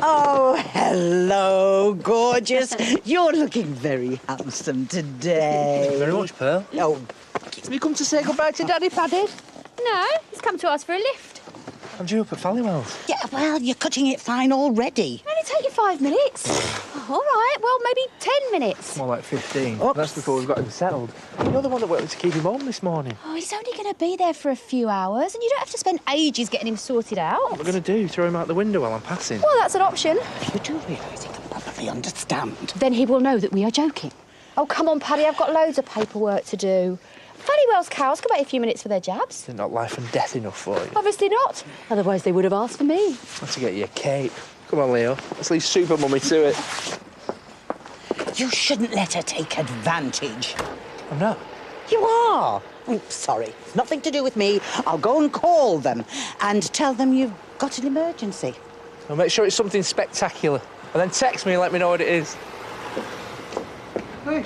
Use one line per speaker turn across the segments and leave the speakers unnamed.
Oh, hello, gorgeous. You're looking very handsome today.
Thank you very much, Pearl.
Oh, have you come to say goodbye to Daddy, Paddy?
No, he's come to ask for a lift.
I'm due up at Fallywell's.
Yeah, well, you're cutting it fine already.
Only take you 5 minutes. All right, well, maybe 10 minutes.
More like 15.
Oops.
That's before we've got him settled. You're the one that wanted to keep him home this morning.
Oh, he's only going to be there for a few hours, and you don't have to spend ages getting him sorted out.
What we're going to do, throw him out the window while I'm passing.
Well, that's an option.
You do realise he can probably understand.
Then he will know that we are joking. Oh, come on, Paddy, I've got loads of paperwork to do. Fallywell's cows can wait a few minutes for their jabs.
They're not life and death enough for you.
Obviously not. Otherwise, they would have asked for me.
I have to get you a cape. Come on, Leo. Let's leave Super Mummy to it.
You shouldn't let her take advantage.
I'm not.
You are. Oh, sorry, nothing to do with me. I'll go and call them and tell them you've got an emergency.
I'll make sure it's something spectacular. And then text me and let me know what it is.
Hey,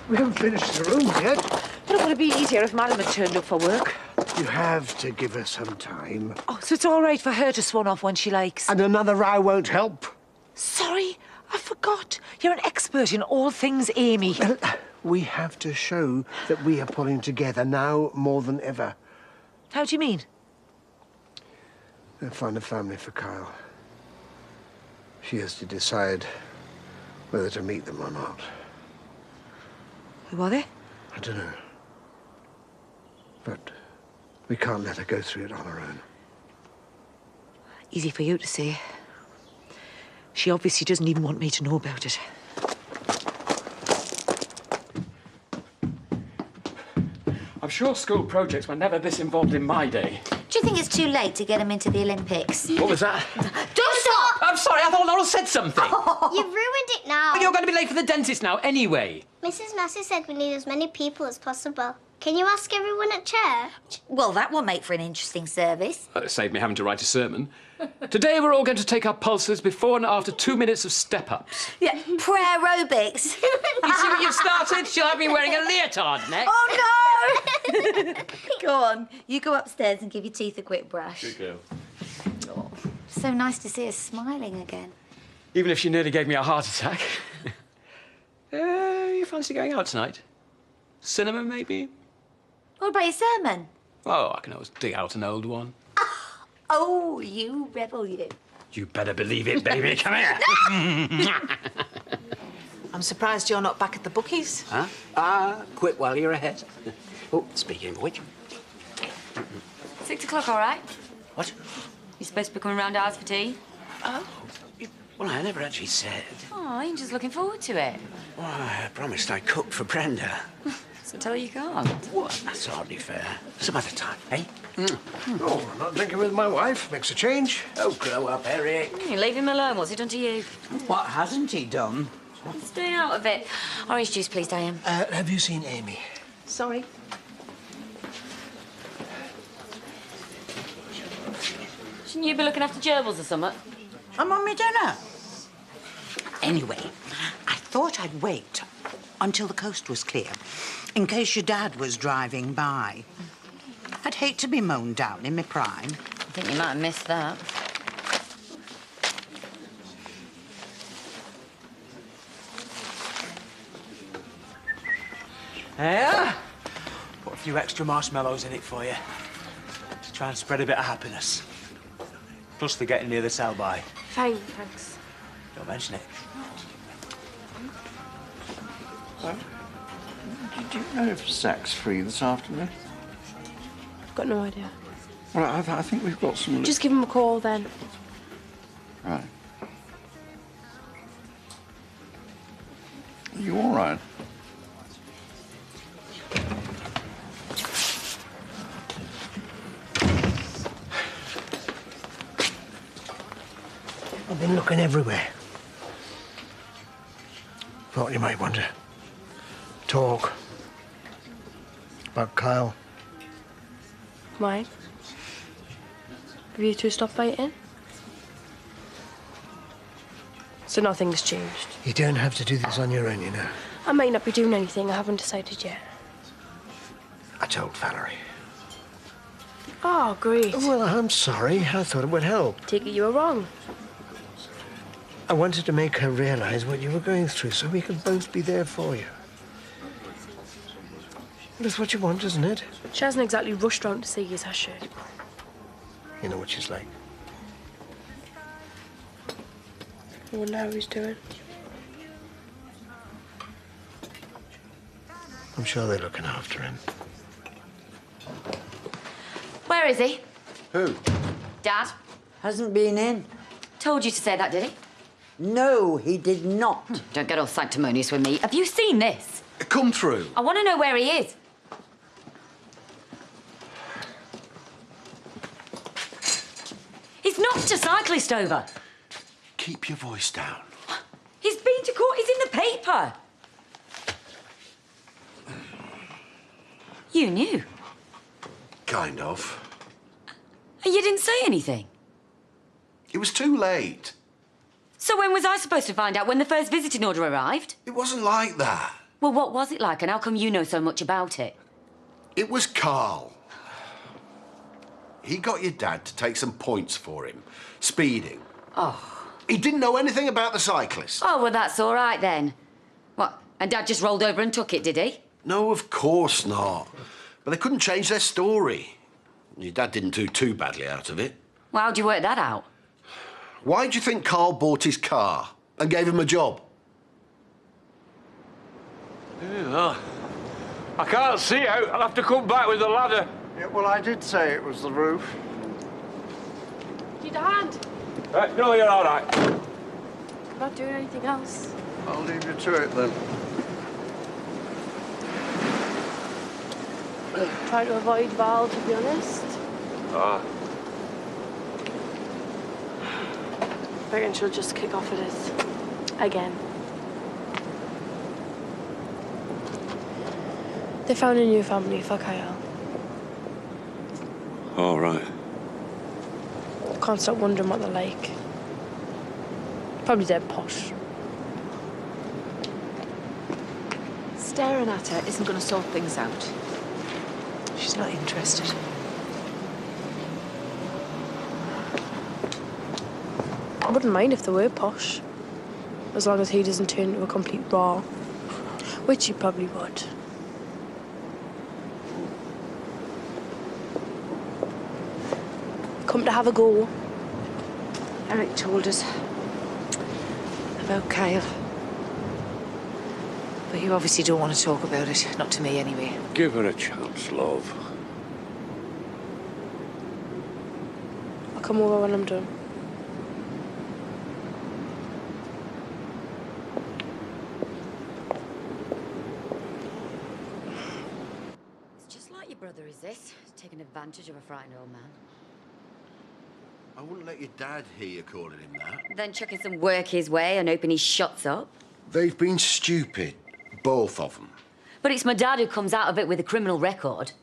we haven't finished the room yet.
But it would have been easier if Madam had turned up for work.
You have to give her some time.
Oh, so it's all right for her to swan off when she likes.
And another row won't help.
Sorry, I forgot. You're an expert in all things Amy.
Well, we have to show that we are pulling together now more than ever.
How do you mean?
They'll find a family for Kyle. She has to decide whether to meet them or not.
Who are they?
I don't know. But we can't let her go through it on her own.
Easy for you to say. She obviously doesn't even want me to know about it.
I'm sure school projects were never this involved in my day.
Do you think it's too late to get him into the Olympics?
What was that?
Don't stop!
I'm sorry, I thought Laurel said something.
You've ruined it now.
You're going to be late for the dentist now anyway.
Mrs. Massey said we need as many people as possible. Can you ask everyone at church?
Well, that will make for an interesting service.
Saved me having to write a sermon. Today we're all going to take our pulses before and after 2 minutes of step-ups.
Yeah, prayer aerobics.
You see what you've started? She'll have me wearing a leotard next.
Oh, no! Go on, you go upstairs and give your teeth a quick brush.
Good girl.
Oh, so nice to see her smiling again.
Even if she nearly gave me a heart attack. You fancy going out tonight? Cinema, maybe?
What about your sermon?
Oh, I can always dig out an old one.
Oh, you rebel, you.
You better believe it, baby. Come here.
I'm surprised you're not back at the bookies.
Huh? Quit while you're ahead. Oh, speaking of which.
6 o'clock, all right?
What?
You're supposed to be coming round to ours for tea?
Oh, well, I never actually said.
Oh, I'm just looking forward to it.
Well, I promised I'd cook for Brenda.
So tell her you can't.
What? That's hardly fair. Some other time, eh?
Oh, I'm not drinking with my wife. Makes a change.
Oh, grow up, Eric.
You leave him alone. What's he done to you?
What hasn't he done?
Stay out of it. Orange juice, please, Diane.
Have you seen Amy?
Sorry.
Shouldn't you be looking after gerbils or something?
I'm on my dinner. Anyway, I thought I'd wait until the coast was clear, in case your dad was driving by. I'd hate to be mown down in my prime.
I think you might have missed that.
Yeah? Put a few extra marshmallows in it for you. To try and spread a bit of happiness. Plus, they're getting near the sell-by.
Fine, thanks.
Don't mention it.
Did you know if Zach's free this afternoon?
I've got no idea.
Well, I think we've got some...
Just give him a call then.
Right. Are you all right?
I've been looking everywhere. Thought you might want to talk about Kyle.
Why? Have you two stopped fighting? So nothing's changed.
You don't have to do this on your own, you know.
I might not be doing anything. I haven't decided yet.
I told Valerie.
Oh, great.
Well, I'm sorry. I thought it would help.
Take it you were wrong.
I wanted to make her realise what you were going through so we could both be there for you. That's what you want, isn't it?
She hasn't exactly rushed round to see you, has she?
You know what she's like.
I wonder how he's doing.
I'm sure they're looking after him.
Where is he?
Who?
Dad?
Hasn't been in.
Told you to say that, did he?
No, he did not.
Don't get all sanctimonious with me. Have you seen this?
Come through.
I want to know where he is. He's knocked a cyclist over.
Keep your voice down.
He's been to court. He's in the paper. You knew.
Kind of.
And you didn't say anything.
It was too late.
So when was I supposed to find out? When the first visiting order arrived?
It wasn't like that.
Well, what was it like, and how come you know so much about it?
It was Carl. He got your dad to take some points for him. Speeding.
Oh.
He didn't know anything about the cyclist.
Oh, well, that's all right then. What, and Dad just rolled over and took it, did he?
No, of course not. But they couldn't change their story. Your dad didn't do too badly out of it.
Well, how'd you work that out?
Why do you think Carl bought his car and gave him a job?
Yeah, I can't see out. I'll have to come back with the ladder.
Yeah, well, I did say it was the roof.
Need a hand?
No, you're all right.
I'm not doing anything else.
I'll leave you to it, then.
Trying to avoid Val, to be honest.
Ah.
I reckon she'll just kick off at us. Again. They found a new family for Kyle.
All right.
Can't stop wondering what they're like. Probably dead posh.
Staring at her isn't going to sort things out. She's not interested.
I wouldn't mind if they were posh. As long as he doesn't turn into a complete raw. Which he probably would. Come to have a go.
Eric told us about Kyle. But you obviously don't want to talk about it. Not to me, anyway.
Give her a chance, love.
I'll come over when I'm done.
It's just like your brother, is this? Taking advantage of a frightened old man.
I wouldn't let your dad hear you calling him that.
Then chucking some work his way and hoping he shuts up.
They've been stupid. Both of them.
But it's my dad who comes out of it with a criminal record.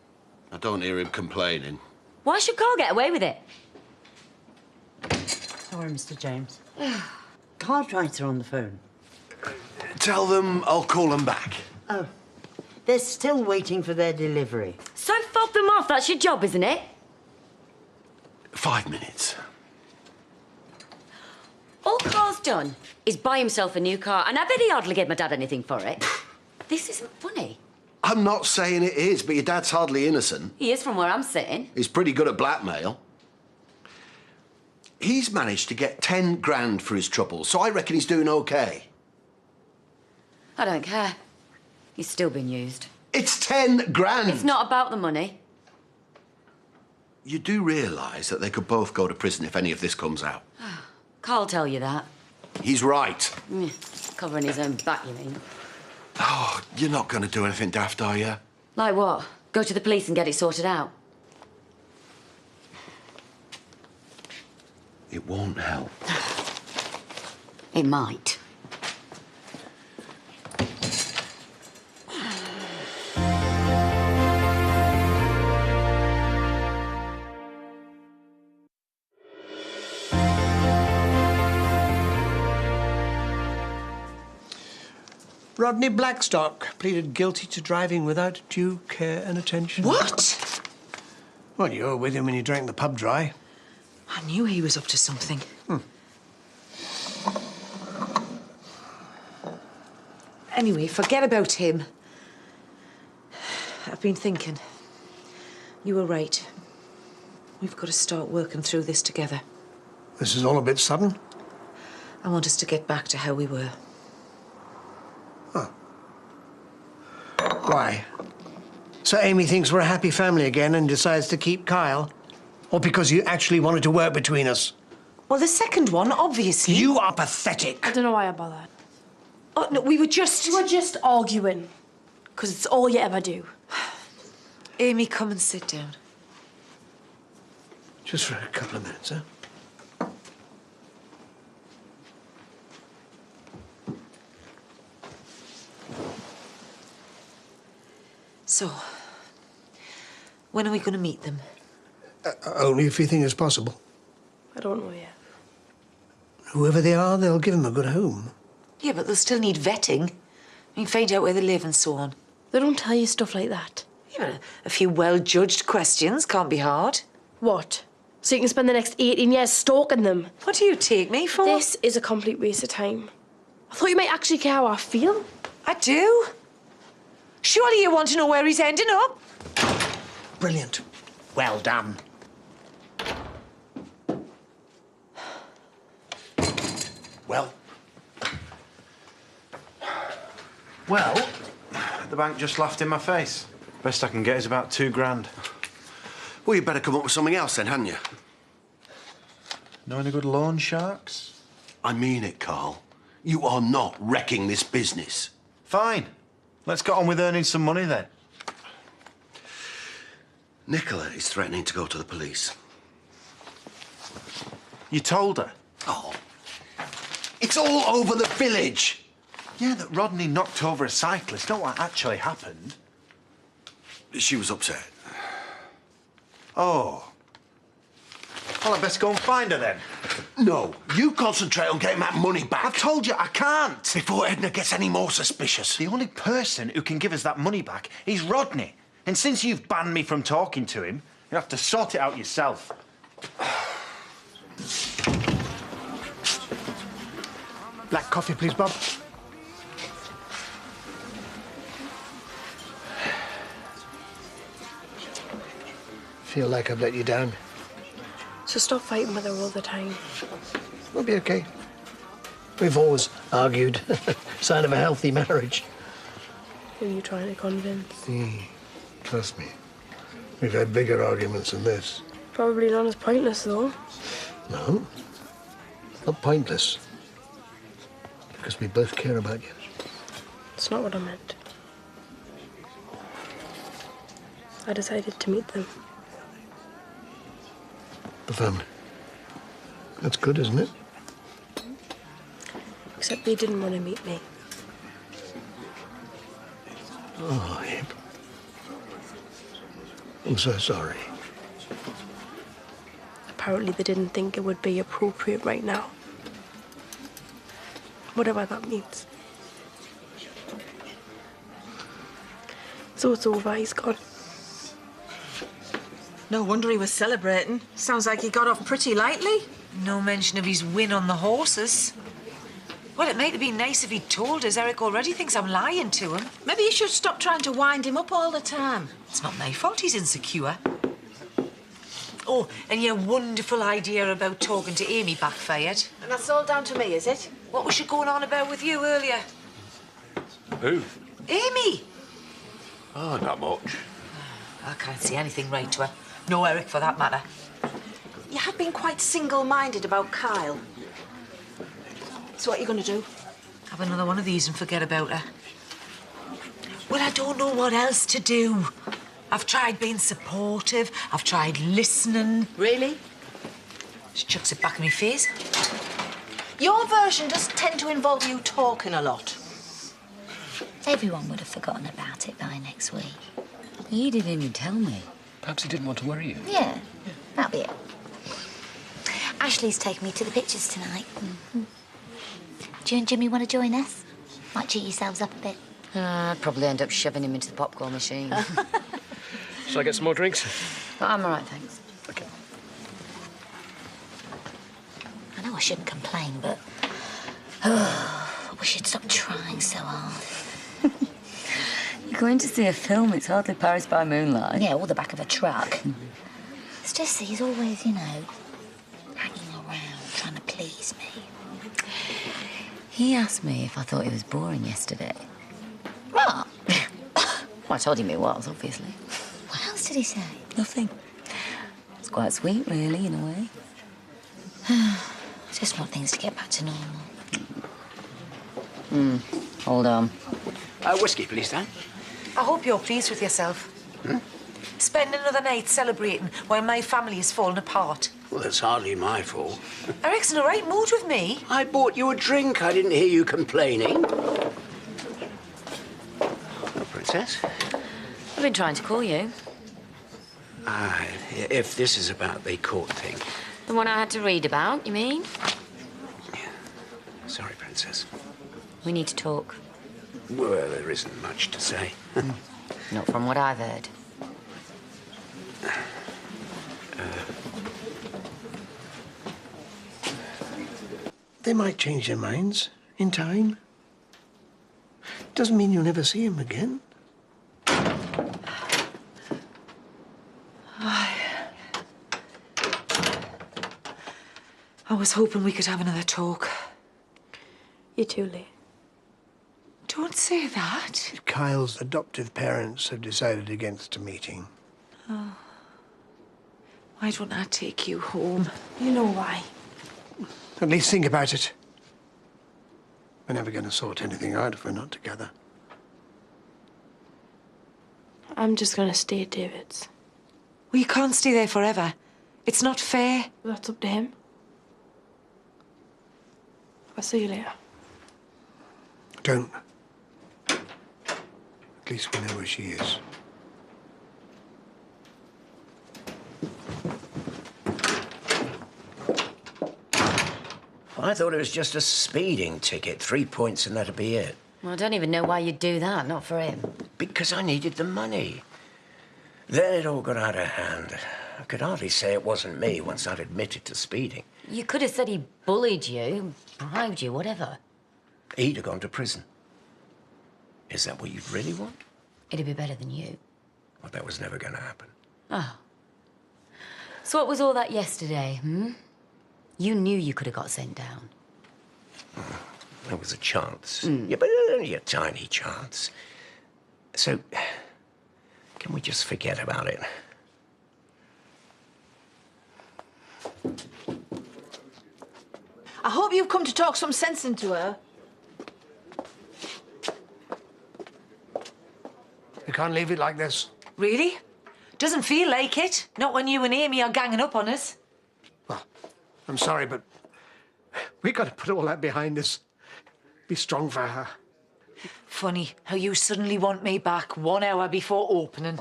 I don't hear him complaining.
Why should Carl get away with it?
Sorry, Mr. James. Carl tried her on the phone.
Tell them I'll call them back.
Oh. They're still waiting for their delivery.
So fob them off. That's your job, isn't it?
5 minutes.
All Carl's done is buy himself a new car, and I bet he hardly gave my dad anything for it. This isn't funny.
I'm not saying it is, but your dad's hardly innocent.
He is from where I'm sitting.
He's pretty good at blackmail. He's managed to get 10 grand for his troubles, so I reckon he's doing okay.
I don't care. He's still being used.
It's 10 grand!
It's not about the money.
You do realise that they could both go to prison if any of this comes out?
Carl tell you that.
He's right.
Covering his own back, you mean?
Oh, you're not going to do anything daft, are you?
Like what? Go to the police and get it sorted out?
It won't help.
It might.
Rodney Blackstock pleaded guilty to driving without due care and attention.
What?
Well, you were with him when he drank the pub dry.
I knew he was up to something.
Anyway, forget about him. I've been thinking. You were right. We've got to start working through this together.
This is all a bit sudden.
I want us to get back to how we were.
Huh. Why? So Amy thinks we're a happy family again and decides to keep Kyle? Or because you actually wanted to work between us?
Well, the second one, obviously.
You are pathetic.
I don't know why I bothered.
Oh, no, we were just...
We were just arguing. Because it's all you ever do.
Amy, come and sit down.
Just for a couple of minutes, huh?
So, when are we going to meet them?
Only if you think it's possible.
I don't know yet.
Whoever they are, they'll give them a good home.
Yeah, but they'll still need vetting. I mean, find out where they live and so on.
They don't tell you stuff like that.
Yeah, but a few well-judged questions can't be hard.
What? So you can spend the next 18 years stalking them?
What do you take me for?
This is a complete waste of time. I thought you might actually care how I feel.
I do. Surely you want to know where he's ending up?
Brilliant. Well done.
Well?
Well, the bank just laughed in my face. Best I can get is about £2 grand.
Well, you'd better come up with something else then, hadn't you?
Know any good loan sharks?
I mean it, Carl. You are not wrecking this business.
Fine. Let's get on with earning some money then.
Nicola is threatening to go to the police.
You told her?
Oh. It's all over the village.
Yeah, that Rodney knocked over a cyclist, not what actually happened.
She was upset.
Oh. Well, I'd best go and find her then.
No, you concentrate on getting that money back.
I've told you I can't.
Before Edna gets any more suspicious.
The only person who can give us that money back is Rodney. And since you've banned me from talking to him, you have to sort it out yourself.
Black coffee, please, Bob. Feel like I've let you down.
So stop fighting with her all the time.
We'll be okay. We've always argued. Sign of a healthy marriage.
Who are you trying to convince?
Trust me. We've had bigger arguments than this.
Probably not as pointless, though.
No. Not pointless. Because we both care about you.
It's not what I meant. I decided to meet them.
The family. That's good, isn't it?
Except they didn't want to meet me.
Oh, Abe. I'm so sorry.
Apparently they didn't think it would be appropriate right now. Whatever that means. So it's over, he's gone.
No wonder he was celebrating. Sounds like he got off pretty lightly. No mention of his win on the horses. Well, it might have been nice if he'd told us. Eric already thinks I'm lying to him.
Maybe you should stop trying to wind him up all the time.
It's not my fault he's insecure. Oh, and your wonderful idea about talking to Amy backfired.
And that's all down to me, is it?
What was she going on about with you earlier?
Who?
Amy!
Oh, not much.
I can't see anything right to her. No Eric, for that matter.
You have been quite single-minded about Kyle. So what are you going to do?
Have another one of these and forget about her. Well, I don't know what else to do. I've tried being supportive. I've tried listening.
Really?
She chucks it back in my face.
Your version does tend to involve you talking a lot.
Everyone would have forgotten about it by next week.
He didn't even tell me.
Perhaps he didn't want to worry you.
Yeah, that'll be it. Ashley's taking me to the pictures tonight. Do you and Jimmy want to join us? Might cheer yourselves up a bit.
I'd probably end up shoving him into the popcorn machine.
Shall I get some more drinks?
But I'm all right, thanks.
OK.
I know I shouldn't complain, but... Oh, I wish you'd stop trying so hard.
You're going to see a film. It's hardly Paris by moonlight.
Yeah, or the back of a truck. It's just that he's always, you know, hanging around, trying to please me.
He asked me if I thought it was boring yesterday.
What?
Well, I told him it was, obviously.
What else did he say?
Nothing. It's quite sweet, really, in a way.
I just want things to get back to normal.
Hold on.
Whiskey, please, Dan.
I hope you're pleased with yourself. Spend another night celebrating while my family is falling apart.
Well, that's hardly my fault.
Eric's in the right mood with me.
I bought you a drink. I didn't hear you complaining. Well, Princess?
I've been trying to call you.
If this is about the court thing.
The one I had to read about, you mean?
Sorry, Princess.
We need to talk.
Well, there isn't much to say.
Not from what I've heard.
They might change their minds in time. Doesn't mean you'll never see him again.
I was hoping we could have another talk.
You're too late.
Don't say that.
Kyle's adoptive parents have decided against a meeting.
Oh. Why don't I take you home?
You know why.
At least think about it. We're never going to sort anything out if we're not together.
I'm just gonna stay at David's.
Well, you can't stay there forever. It's not fair.
That's up to him. I'll see you later.
Don't. At least we know where she is.
I thought it was just a speeding ticket. 3 points and that'd be it.
Well, I don't even know why you'd do that, not for him.
Because I needed the money. Then it all got out of hand. I could hardly say it wasn't me once I'd admitted to speeding.
You could have said he bullied you, bribed you, whatever.
He'd have gone to prison. Is that what you really want?
It'd be better than you.
Well, that was never going to happen.
Oh. So what was all that yesterday, You knew you could have got sent down.
There was a chance. Yeah, but only a tiny chance. So, can we just forget about it?
I hope you've come to talk some sense into her.
We can't leave it like this.
Really? Doesn't feel like it. Not when you and Amy are ganging up on us.
I'm sorry, but we've got to put all that behind us. Be strong for her.
Funny how you suddenly want me back 1 hour before opening.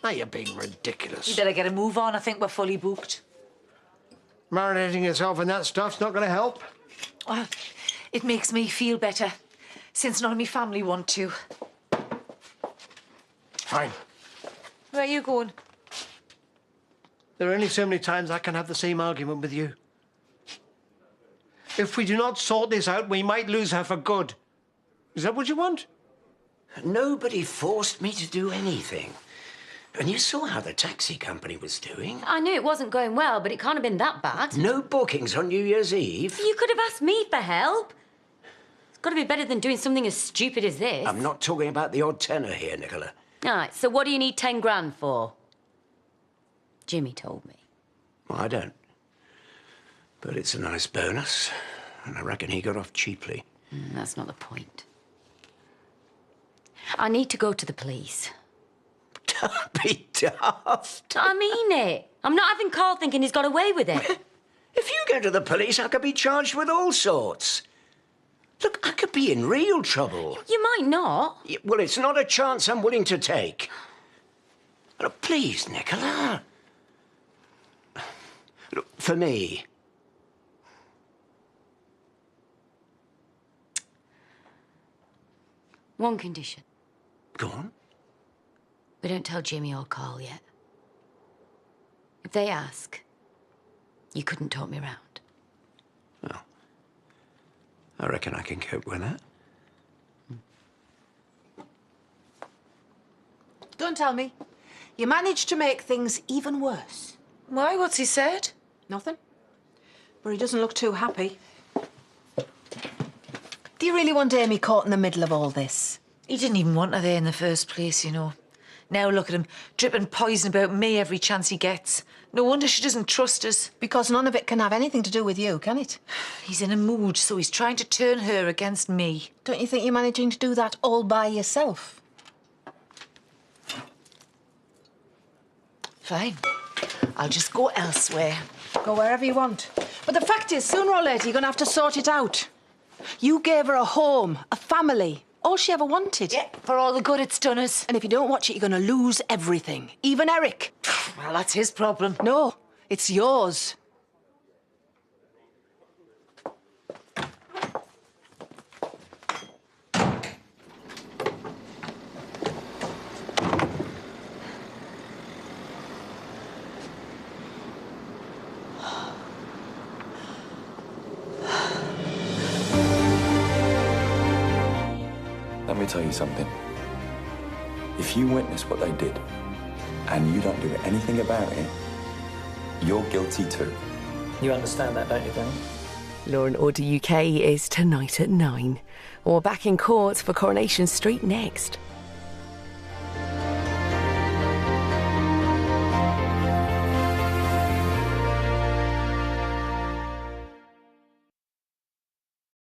Now you're being ridiculous.
You better get a move on. I think we're fully booked.
Marinating yourself in that stuff's not going to help.
Well, it makes me feel better, since none of my family want to.
Fine.
Where are you going?
There are only so many times I can have the same argument with you. If we do not sort this out, we might lose her for good. Is that what you want?
Nobody forced me to do anything. And you saw how the taxi company was doing.
I knew it wasn't going well, but it can't have been that bad.
No bookings on New Year's Eve.
You could have asked me for help. It's got to be better than doing something as stupid as this.
I'm not talking about the odd tenner here, Nicola.
All right, so what do you need 10 grand for? Jimmy told me.
Well, I don't. But it's a nice bonus, and I reckon he got off cheaply.
That's not the point. I need to go to the police.
Don't be daft.
I mean it. I'm not having Carl thinking he's got away with it.
If you go to the police, I could be charged with all sorts. Look, I could be in real trouble.
You might not.
Well, it's not a chance I'm willing to take. Look, please, Nicola. Look, for me.
One condition.
Go on.
We don't tell Jimmy or Carl yet. If they ask, you couldn't talk me round.
Well, I reckon I can cope with that.
Don't tell me. You managed to make things even worse.
Why? What's he said?
Nothing. But he doesn't look too happy. Do you really want Amy caught in the middle of all this?
He didn't even want her there in the first place, you know. Now look at him, dripping poison about me every chance he gets. No wonder she doesn't trust us.
Because none of it can have anything to do with you, can it?
He's in a mood, so he's trying to turn her against me.
Don't you think you're managing to do that all by yourself?
Fine. I'll just go elsewhere.
Go wherever you want. But the fact is, sooner or later, you're going to have to sort it out. You gave her a home, a family, all she ever wanted.
Yeah, for all the good it's done us.
And if you don't watch it, you're going to lose everything. Even Eric.
Well, that's his problem.
No, it's yours.
Let me tell you something. If you witness what they did and you don't do anything about it, you're guilty too.
You understand that, don't you, Danny?
Law and Order UK is tonight at 9. Or back in court for Coronation Street next.